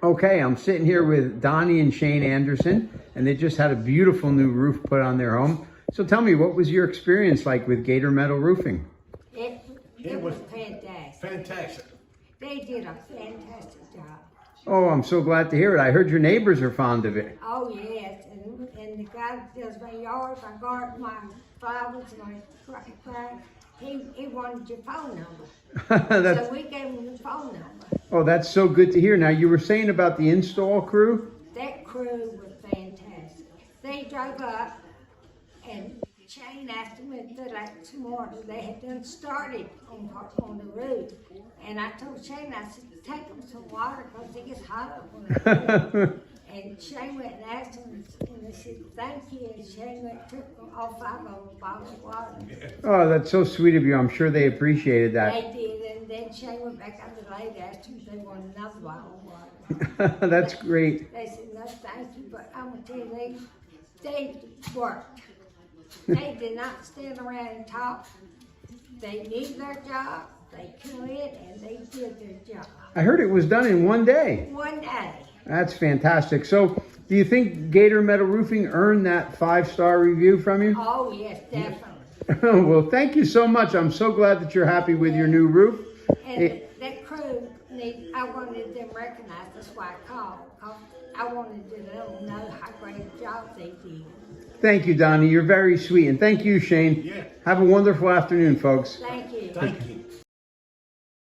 Okay, I'm sitting here with Donnie and Shane Anderson, and they just had a beautiful new roof put on their home. So tell me, what was your experience like with Gator Metal Roofing? It was fantastic. Fantastic. They did a fantastic job. Oh, I'm so glad to hear it. I heard your neighbors are fond of it. Oh yes, and the guy that does my yard, my garden, my flowers, my grass, he wanted your phone number. So we gave him the phone number. Oh, that's so good to hear. Now, you were saying about the install crew? That crew was fantastic. They drove up, and Shane asked them if they'd like some water. They had done started on the roof. And I told Shane, I said, take them some water because it gets hot up on the roof. And Shane went and asked them, and they said, thank you. And Shane went and took them, all 5 of them, a bottle of water. Oh, that's so sweet of you. I'm sure they appreciated that. They did, and then Shane went back out to the lady, asked them if they wanted another bottle of water. That's great. They said, no, thank you, but I'm going to tell you, they worked. They did not stand around and talk. They knew their job, they come in, and they did their job. I heard it was done in one day. One day. That's fantastic. So, do you think Gator Metal Roofing earned that 5-star review from you? Oh, yes, definitely. Well, thank you so much. I'm so glad that you're happy with your new roof. And that crew, I wanted them recognized, that's why I called, because I wanted them to know how great a job they did. Thank you, Donnie. You're very sweet. And thank you, Shane. Yeah. Have a wonderful afternoon, folks. Thank you. Thank you.